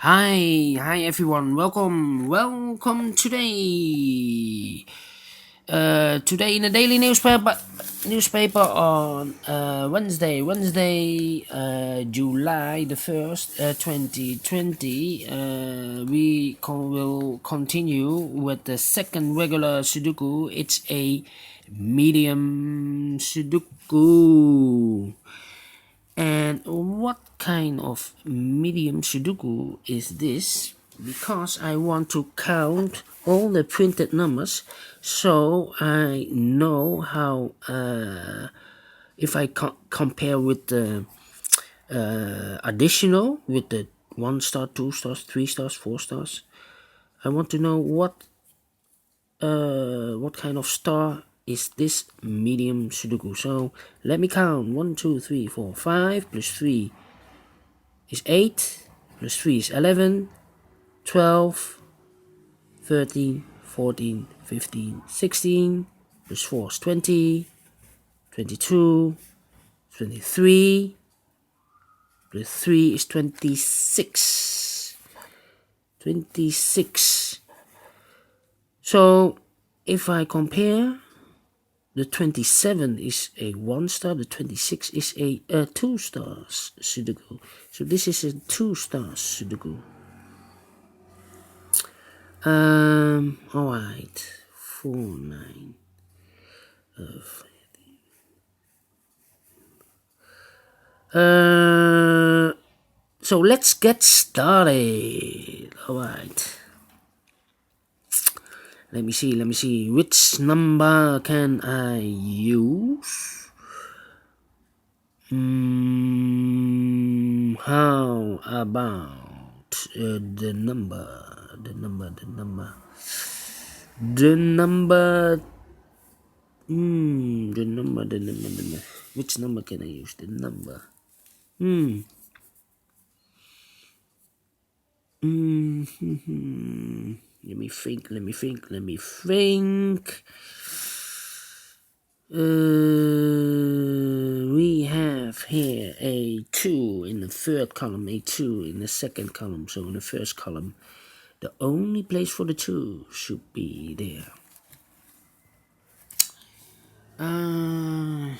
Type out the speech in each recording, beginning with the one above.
Hi everyone. Welcome today. Today in the daily newspaper on Wednesday, July the 1st, 2020. Will continue with the second regular Sudoku. It's a medium Sudoku. And what kind of medium Sudoku is this? Because I want to count all the printed numbers, so I know how, if I compare with the additional, with the 1 star, 2 stars, 3 stars, 4 stars, I want to know what kind of star is this medium Sudoku. So let me count. 1, 2, 3, 4, 5 plus 3 is 8, plus 3 is 11, 12, 13, 14, 15, 16, plus 4 is 20, 22, 23, plus 3 is 26. 26. So if I compare, the 27 is a 1 star, the 26 is a 2 stars Sudoku. So this is a 2 stars Sudoku. Alright. 4, 9. So let's get started. Alright. Let me see. Which number can I use? How about the number? Which number can I use? The number. Let me think. We have here a 2 in the third column, a 2 in the second column. So in the first column, the only place for the 2 should be there. Then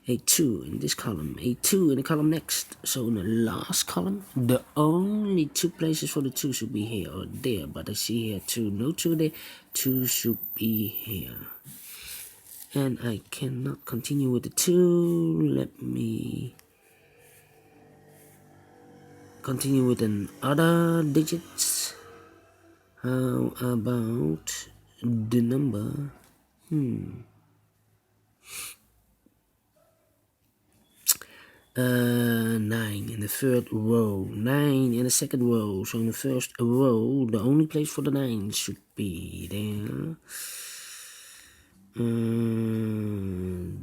a 2 in this column, a 2 in the column next. So in the last column, the only 2 places for the 2 should be here or there. But I see here 2, no 2 there. 2 should be here. And I cannot continue with the 2. Let me continue with other digits. How about the number? 9 in the third row, 9 in the second row. So in the first row, the only place for the 9 should be there.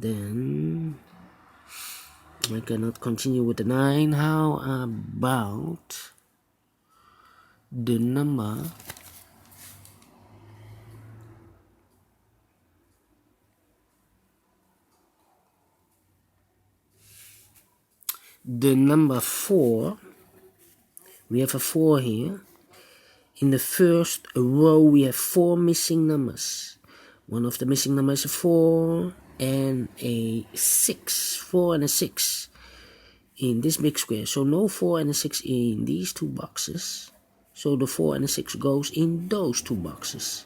Then I cannot continue with the 9. How about the number 4? We have a 4 here. In the first row, we have 4 missing numbers. One of the missing numbers is a 4 and a 6. 4 and a 6 in this big square. So no 4 and a 6 in these 2 boxes. So the 4 and a 6 goes in those 2 boxes.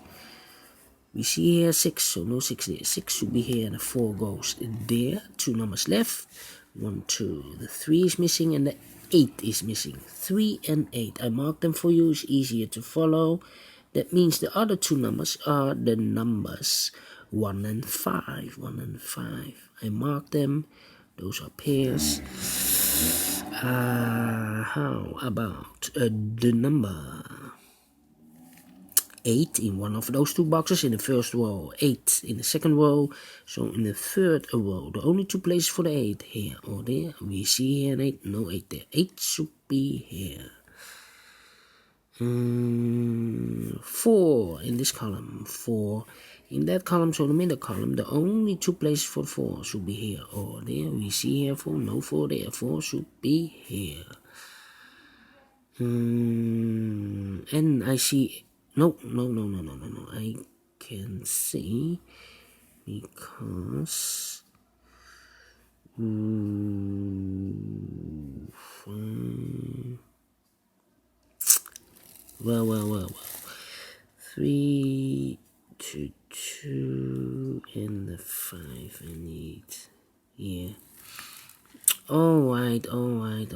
We see here 6, so no 6 there. 6 should be here and the 4 goes there. 2 numbers left. 1, 2. The 3 is missing and the 8 is missing. 3 and 8. I marked them for you. It's easier to follow. That means the other 2 numbers are the numbers 1 and 5. 1 and 5. I marked them. Those are pairs. How about the number 8 in one of those 2 boxes in the first row, 8 in the second row. So in the third row, the only 2 places for the 8 here or there. We see here an 8, no 8 there. 8 should be here. 4 in this column, 4 in that column, so the middle column, the only 2 places for 4 should be here or there. We see here 4, no 4 there, 4 should be here. And I see no, I can see because well 3 to 2 and the 5 I need. Yeah. Alright. 5.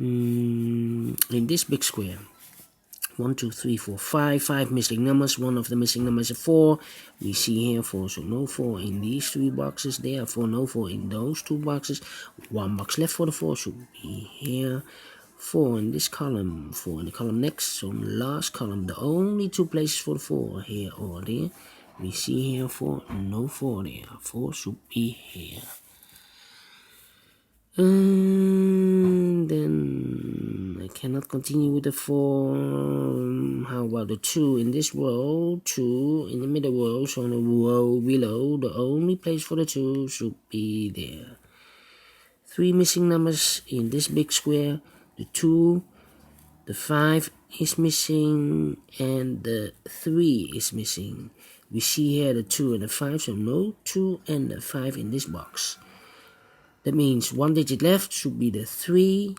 In this big square, 1, 2, 3, 4, 5. 5 missing numbers. One of the missing numbers is 4. We see here 4, so no 4 in these 3 boxes. Therefore, no 4 in those 2 boxes. 1 box left for the 4 should be here. 4 in this column. 4 in the column next. So in the last column, the only 2 places for the 4 here or there. We see here 4, no 4 there. 4 should be here. And then I cannot continue with the 4. How about the 2 in this row? 2 in the middle row. So in the row below, the only place for the 2 should be there. 3 missing numbers in this big square. The 2, the 5 is missing, and the 3 is missing. We see here the 2 and the 5, so no 2 and the 5 in this box. That means 1 digit left should be the 3.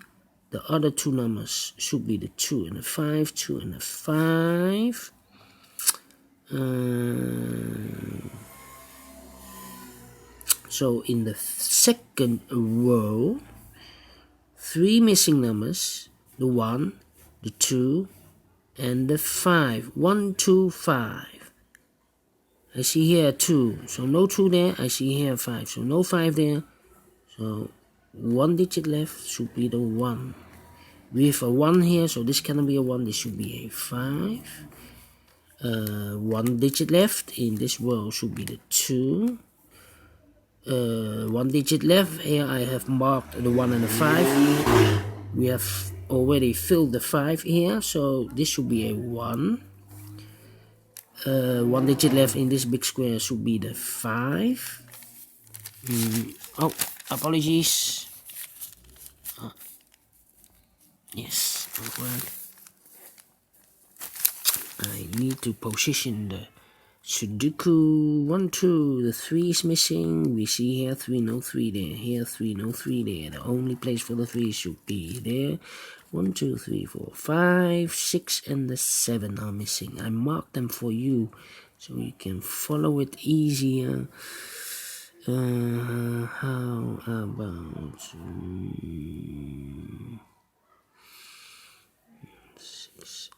The other 2 numbers should be the 2 and the 5. 2 and the 5. So in the second row, 3 missing numbers. The 1, the 2, and the 5. 1, 2, 5. I see here 2. So no 2 there. I see here 5. So no 5 there. So 1 digit left should be the 1. We have a 1 here, so this cannot be a 1. This should be a 5. 1 digit left in this row should be the 2. 1 digit left. Here I have marked the 1 and the 5. We have already filled the 5 here, so this should be a 1. 1 digit left in this big square should be the 5. Oh, apologies. Yes, alright. I need to position the Sudoku. 1, 2, the 3 is missing. We see here 3, no 3 there. Here 3, no 3 there. The only place for the 3 should be there. 1, 2, 3, 4, 5, 6, and the 7 are missing. I marked them for you so you can follow it easier. How about 6?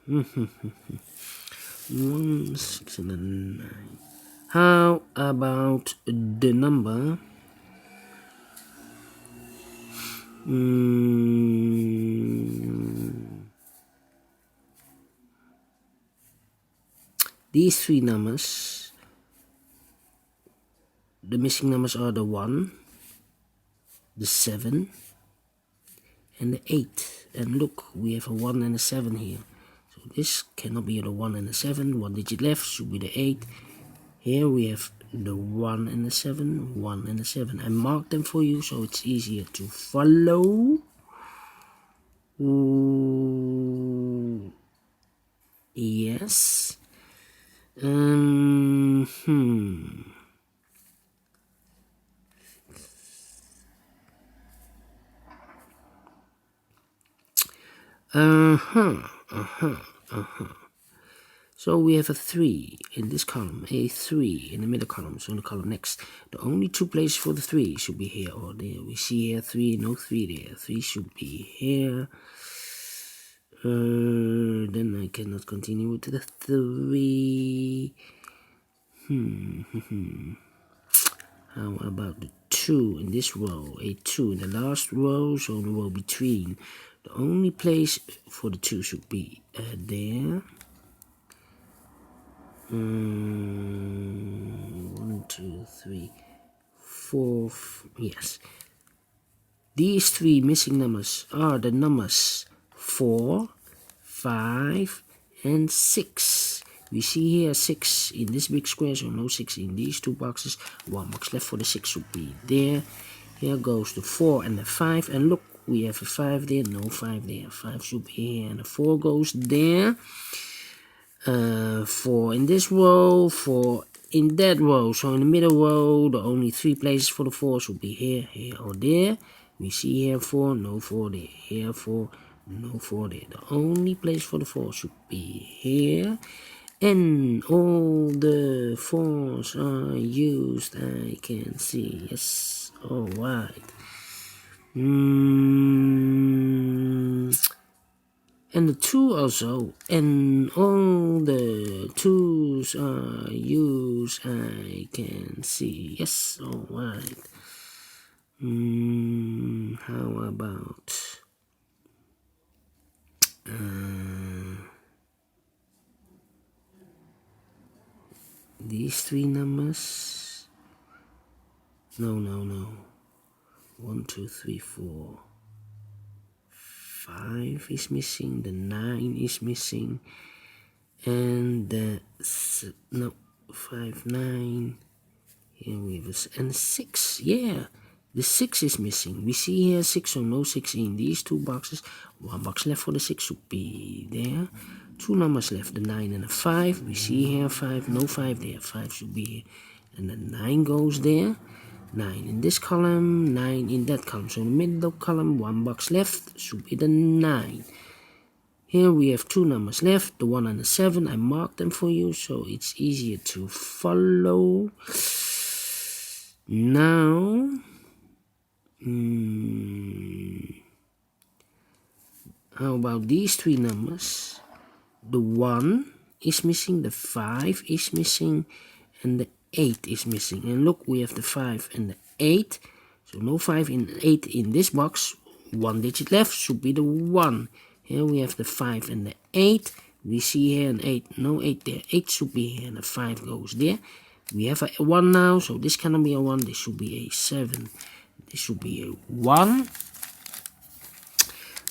1, 6, and 9. How about the number? These 3 numbers, the missing numbers are the 1, the 7, and the 8. And look, we have a 1 and a 7 here. So this cannot be the 1 and the 7. 1 digit left should be the 8. Here we have the 1 and the 7, 1 and the 7. I marked them for you so it's easier to follow. Yes. So we have a 3 in this column, a 3 in the middle column, so in the column next. The only 2 places for the 3 should be here or there. We see here 3, no 3 there. 3 should be here. Then I cannot continue with the 3. How about the 2 in this row? A 2 in the last row, so in the row between. The only place for the 2 should be there. 1, 2, 3, 4. Yes. These 3 missing numbers are the numbers 4, 5, and 6. We see here 6 in this big square, so no 6 in these two boxes. 1 box left for the 6 should be there. Here goes the 4 and the 5, and look, we have a 5 there, no 5 there. 5 should be here, and the 4 goes there. 4 in this row, 4 in that row. So in the middle row, the only 3 places for the 4 should be here, here, or there. We see here 4, no 4 there. Here 4, no 4 there. The only place for the 4 should be here. And all the 4s are used, I can see. Yes, alright. And the 2 also. And all the 2s are used, I can see. Yes, alright. How about these 3 numbers? No. 1, 2, 3, 4. 5 is missing. The 9 is missing. And the 5, 9. Here we have and 6. Yeah, the 6 is missing. We see here 6, so no 6 in these 2 boxes. 1 box left for the 6 should be there. 2 numbers left, the 9 and the 5. We see here 5, no 5 there. 5 should be here. And the 9 goes there. 9 in this column, 9 in that column. So in the middle column, 1 box left should be the 9. Here we have 2 numbers left, the 1 and the 7. I marked them for you, so it's easier to follow. Now, how about these 3 numbers? The 1 is missing, the 5 is missing, and the 8 is missing. And look, we have the 5 and the 8. So no 5 and 8 in this box. 1 digit left should be the 1. Here we have the 5 and the 8. We see here an 8. No 8 there. 8 should be here and the 5 goes there. We have a 1 now. So this cannot be a 1. This should be a 7. This should be a 1.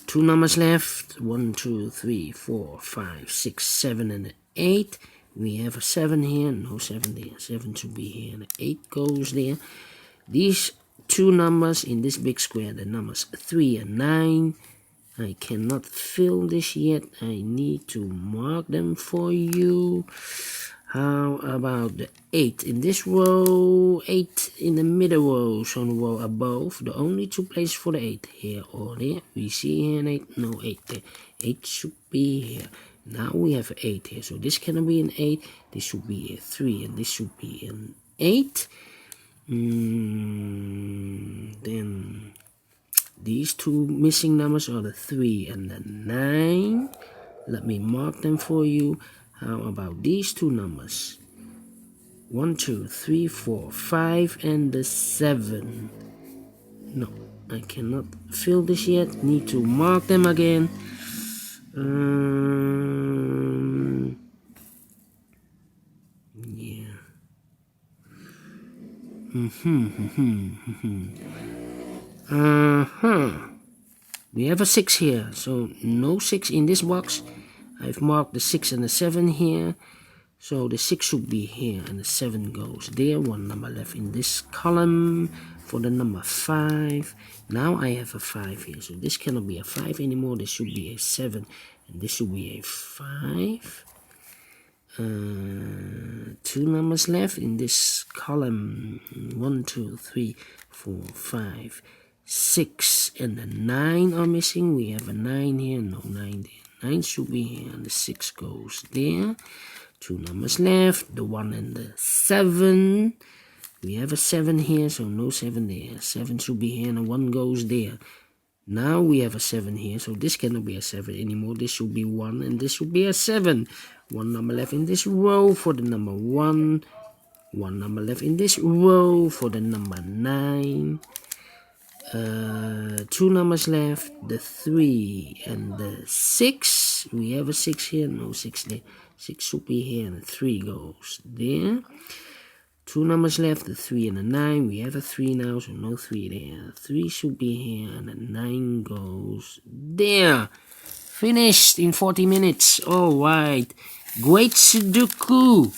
2 numbers left. 1, 2, 3, 4, 5, 6, 7 and an 8. We have a 7 here. No 7 there. 7 should be here and the 8 goes there. These 2 numbers in this big square, the numbers 3 and 9. I cannot fill this yet. I need to mark them for you. How about the 8 in this row? 8 in the middle row, so on the row above. The only 2 places for the 8, here or there. We see here an 8. No 8 there. 8 should be here. Now we have an 8 here. So this cannot be an 8. This should be a 3 and this should be an 8. Then these 2 missing numbers are the 3 and the 9. Let me mark them for you. How about these 2 numbers? 1, 2, 3, 4, 5 and the 7. No, I cannot fill this yet. Need to mark them again. Yeah. We have a 6 here, so no 6 in this box. I've marked the 6 and the 7 here, so the 6 should be here and the 7 goes there. 1 number left in this column for the number 5. Now I have a 5 here, so this cannot be a 5 anymore. This should be a 7 and this should be a 5. 2 numbers left in this column. 1, 2, 3, 4, 5, 6 and the 9 are missing. We have a 9 here, no 9 there. 9 should be here and the 6 goes there. 2 numbers left, the 1 and the 7. We have a 7 here, so no 7 there. 7 should be here and the 1 goes there. Now we have a 7 here, so this cannot be a 7 anymore. This should be 1 and this should be a 7. 1 number left in this row for the number 1. 1 number left in this row for the number 9. 2 numbers left, the 3 and the 6. We have a 6 here, no 6 there. 6 should be here and the 3 goes there. 2 numbers left, the 3 and the 9. We have a 3 now, so no 3 there. 3 should be here and the 9 goes there. Finished in 40 minutes. Alright. Great Sudoku.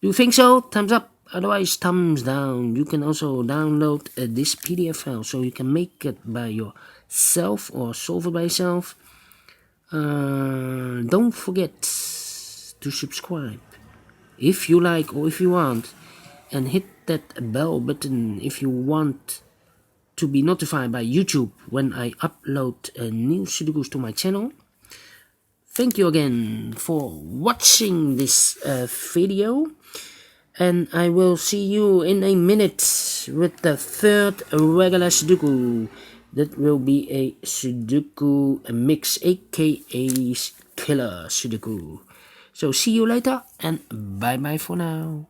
Do you think so? Thumbs up. Otherwise, thumbs down. You can also download this PDF file so you can make it by yourself or solve it by yourself. Don't forget to subscribe if you like or if you want, and hit that bell button if you want to be notified by YouTube when I upload new Sudokus to my channel. Thank you again for watching this video, and I will see you in a minute with the third regular Sudoku. That will be a Sudoku mix, aka killer Sudoku. So see you later, and bye bye for now.